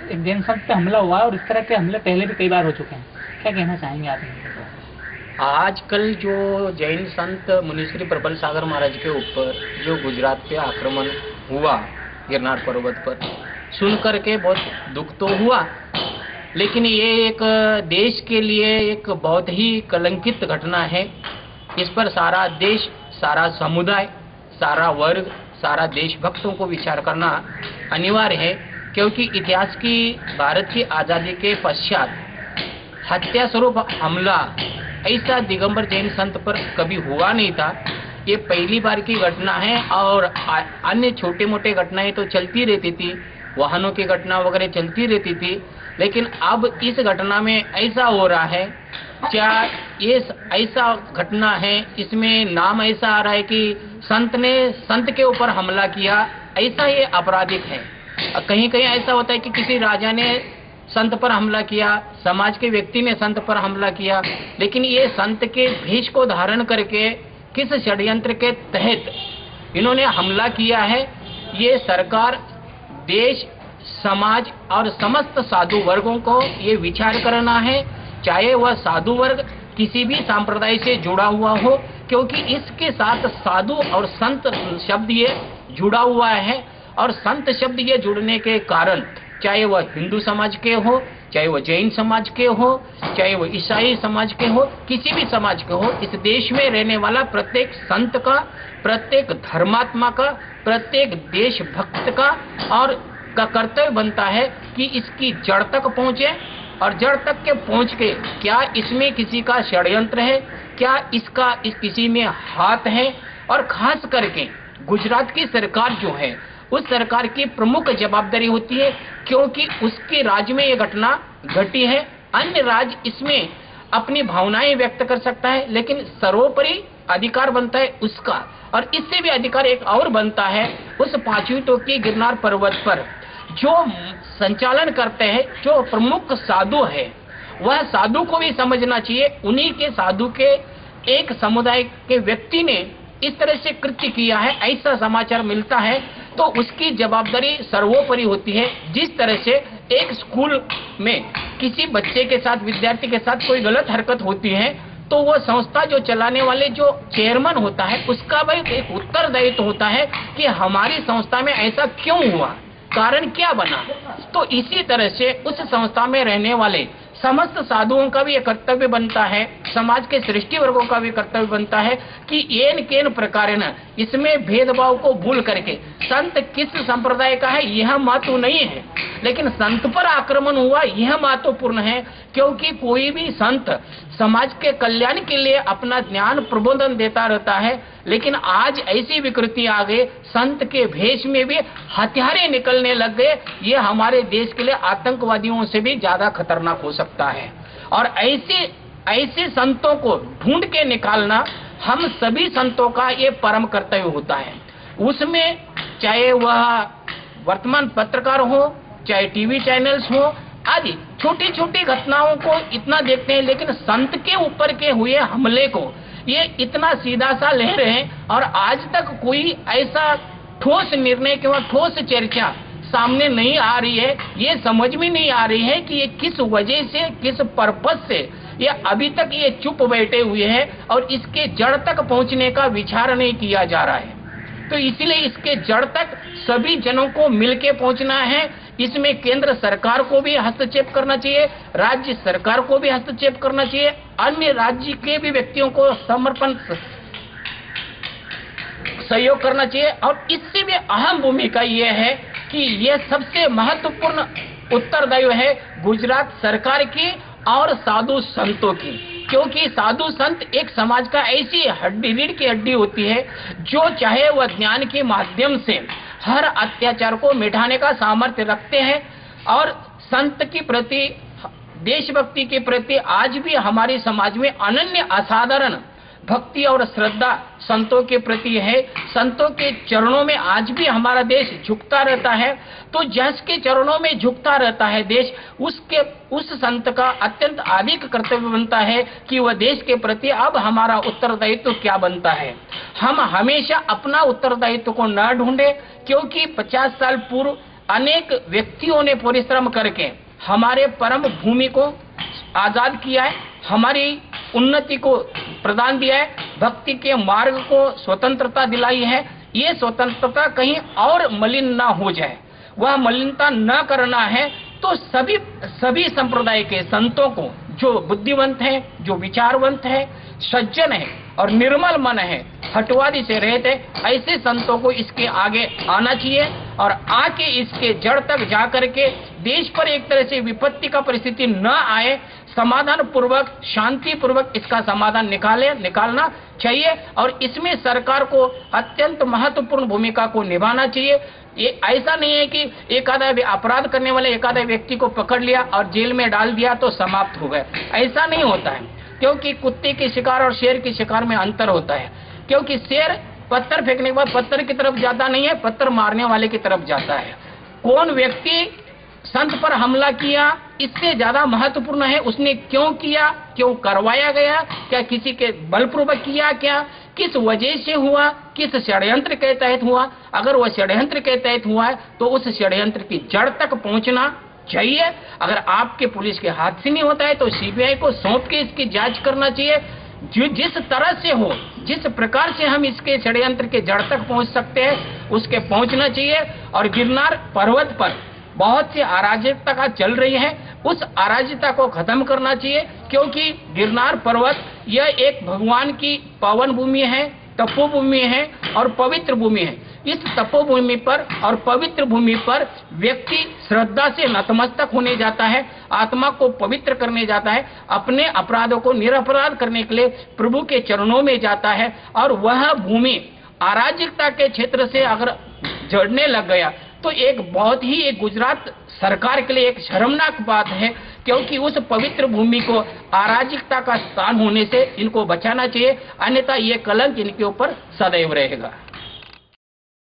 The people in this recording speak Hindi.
एक जैन संत पे हमला हुआ और इस तरह के हमले पहले भी कई बार हो चुके हैं, क्या कहना चाहेंगे आप इनके? आजकल जो जैन संत मुनिश्री प्रबल सागर महाराज के ऊपर जो गुजरात पे आक्रमण हुआ गिरनार पर्वत पर, सुन करके बहुत दुख तो हुआ, लेकिन ये एक देश के लिए एक बहुत ही कलंकित घटना है। इस पर सारा देश, सारा समुदाय, सारा वर्ग, सारा देशभक्तों को विचार करना अनिवार्य है, क्योंकि इतिहास की भारत की आज़ादी के पश्चात हत्या स्वरूप हमला ऐसा दिगंबर जैन संत पर कभी हुआ नहीं था। ये पहली बार की घटना है और अन्य छोटे मोटे घटनाएं तो चलती रहती थी, वाहनों की घटना वगैरह चलती रहती थी, लेकिन अब इस घटना में ऐसा हो रहा है। क्या ये ऐसा घटना है, इसमें नाम ऐसा आ रहा है कि संत ने संत के ऊपर हमला किया, ऐसा ये आपराधिक है। कहीं कहीं ऐसा होता है कि किसी राजा ने संत पर हमला किया, समाज के व्यक्ति ने संत पर हमला किया, लेकिन ये संत के भेष को धारण करके किस षड्यंत्र के तहत इन्होंने हमला किया है, ये सरकार, देश, समाज और समस्त साधु वर्गों को ये विचार करना है, चाहे वह साधु वर्ग किसी भी संप्रदाय से जुड़ा हुआ हो, क्योंकि इसके साथ साधु और संत शब्द ये जुड़ा हुआ है। और संत शब्द ये जुड़ने के कारण चाहे वह हिंदू समाज के हो, चाहे वह जैन समाज के हो, चाहे वह ईसाई समाज के हो, किसी भी समाज के हो, इस देश में रहने वाला प्रत्येक संत का, प्रत्येक धर्मात्मा का, प्रत्येक देशभक्त का और का कर्तव्य बनता है कि इसकी जड़ तक पहुंचे, और जड़ तक के पहुंच के क्या इसमें किसी का षड्यंत्र है, क्या इसका किसी में हाथ है। और खास करके गुजरात की सरकार जो है, उस सरकार की प्रमुख जवाबदारी होती है, क्योंकि उसके राज्य में ये घटना घटी है। अन्य राज्य इसमें अपनी भावनाएं व्यक्त कर सकता है, लेकिन सर्वोपरि अधिकार बनता है उसका। और इससे भी अधिकार एक और बनता है, उस 5वीं टोकी गिरनार पर्वत पर जो संचालन करते हैं, जो प्रमुख साधु है, वह साधु को भी समझना चाहिए। उन्हीं के साधु के एक समुदाय के व्यक्ति ने इस तरह से कृत्य किया है, ऐसा समाचार मिलता है, तो उसकी जवाबदारी सर्वोपरि होती है। जिस तरह से एक स्कूल में किसी बच्चे के साथ, विद्यार्थी के साथ कोई गलत हरकत होती है, तो वो संस्था जो चलाने वाले जो चेयरमैन होता है, उसका भाई एक उत्तरदायित्व होता है कि हमारी संस्था में ऐसा क्यों हुआ, कारण क्या बना। तो इसी तरह से उस संस्था में रहने वाले समस्त साधुओं का भी ये कर्तव्य बनता है, समाज के सृष्टि वर्गों का भी कर्तव्य बनता है कि एन केन प्रकार न इसमें भेदभाव को भूल करके संत किस संप्रदाय का है यह महत्व नहीं है, लेकिन संत पर आक्रमण हुआ यह महत्वपूर्ण है। क्योंकि कोई भी संत समाज के कल्याण के लिए अपना ज्ञान प्रबोधन देता रहता है, लेकिन आज ऐसी विकृति आ गई, संत के भेष में भी हथियारे निकलने लग गए। ये हमारे देश के लिए आतंकवादियों से भी ज्यादा खतरनाक हो सकता है। और ऐसे संतों को ढूंढ के निकालना हम सभी संतों का ये परम कर्तव्य होता है। उसमें चाहे वह वर्तमान पत्रकार हो, चाहे टीवी चैनल्स हो, आदि छोटी छोटी घटनाओं को इतना देखते हैं, लेकिन संत के ऊपर के हुए हमले को ये इतना सीधा सा ले रहे हैं। और आज तक कोई ऐसा ठोस निर्णय किंवा ठोस चर्चा सामने नहीं आ रही है। ये समझ में नहीं आ रही है कि ये किस वजह से, किस पर्पस से ये अभी तक ये चुप बैठे हुए हैं और इसके जड़ तक पहुंचने का विचार नहीं किया जा रहा है। तो इसीलिए इसके जड़ तक सभी जनों को मिलके पहुंचना है। इसमें केंद्र सरकार को भी हस्तक्षेप करना चाहिए, राज्य सरकार को भी हस्तक्षेप करना चाहिए, अन्य राज्य के भी व्यक्तियों को समर्पण सहयोग करना चाहिए। और इससे भी अहम भूमिका ये है कि यह सबसे महत्वपूर्ण उत्तरदायित्व है गुजरात सरकार की और साधु संतों की, क्योंकि साधु संत एक समाज का ऐसी हड्डी, रीढ़ की हड्डी होती है जो चाहे वह ज्ञान के माध्यम से हर अत्याचार को मिटाने का सामर्थ्य रखते हैं और संत की प्रति देशभक्ति के प्रति आज भी हमारे समाज में अनन्य असाधारण भक्ति और श्रद्धा संतों के प्रति है। संतों के चरणों में आज भी हमारा देश झुकता रहता है। तो जिसके चरणों में झुकता रहता है देश, उस संत का अत्यंत अधिक कर्तव्य बनता है कि वह देश के प्रति अब हमारा उत्तरदायित्व क्या बनता है। हम हमेशा अपना उत्तरदायित्व को न ढूंढे, क्योंकि 50 साल पूर्व अनेक व्यक्तियों ने परिश्रम करके हमारे परम भूमि को आजाद किया है, हमारी उन्नति को प्रदान दिया है, भक्ति के मार्ग को स्वतंत्रता दिलाई है। ये स्वतंत्रता कहीं और मलिन ना हो जाए, वह मलिनता न करना है। तो सभी संप्रदाय के संतों को, जो बुद्धिवंत हैं, जो विचारवंत हैं, सज्जन है और निर्मल मन है, हटवादी से रहते, ऐसे संतों को इसके आगे आना चाहिए और आके इसके जड़ तक जाकर के देश पर एक तरह से विपत्ति का परिस्थिति न आए, समाधान पूर्वक, शांति पूर्वक इसका समाधान निकालना चाहिए। और इसमें सरकार को अत्यंत महत्वपूर्ण भूमिका को निभाना चाहिए। ये ऐसा नहीं है कि एक आधा अपराध करने वाले एक आधा व्यक्ति को पकड़ लिया और जेल में डाल दिया तो समाप्त हो गए, ऐसा नहीं होता है। क्योंकि कुत्ते के शिकार और शेर के शिकार में अंतर होता है। क्योंकि शेर पत्थर फेंकने के बाद पत्थर की तरफ जाता नहीं है, पत्थर मारने वाले की तरफ जाता है। कौन व्यक्ति संत पर हमला किया, इससे ज्यादा महत्वपूर्ण है उसने क्यों किया, क्यों करवाया गया, क्या किसी के बलपूर्वक किया, क्या किस वजह से हुआ, किस षड्यंत्र के तहत हुआ। अगर वह षड्यंत्र के तहत हुआ है तो उस षड्यंत्र की जड़ तक पहुंचना चाहिए। अगर आपके पुलिस के हाथ से नहीं होता है तो सीबीआई को सौंप के इसकी जांच करना चाहिए। जिस तरह से हो, जिस प्रकार से हम इसके षड्यंत्र के जड़ तक पहुंच सकते हैं उसके पहुंचना चाहिए। और गिरनार पर्वत पर बहुत सी अराजकता चल रही है, उस अराजकता को खत्म करना चाहिए। क्योंकि गिरनार पर्वत यह एक भगवान की पावन भूमि है, तपोभूमि है और पवित्र भूमि है। इस तपोभूमि पर और पवित्र भूमि पर व्यक्ति श्रद्धा से नतमस्तक होने जाता है, आत्मा को पवित्र करने जाता है, अपने अपराधों को निरपराध करने के लिए प्रभु के चरणों में जाता है। और वह भूमि अराजकता के क्षेत्र से अगर जड़ने लग गया तो एक गुजरात सरकार के लिए एक शर्मनाक बात है। क्योंकि उस पवित्र भूमि को अराजकता का स्थान होने से इनको बचाना चाहिए, अन्यथा ये कलंक इनके ऊपर सदैव रहेगा।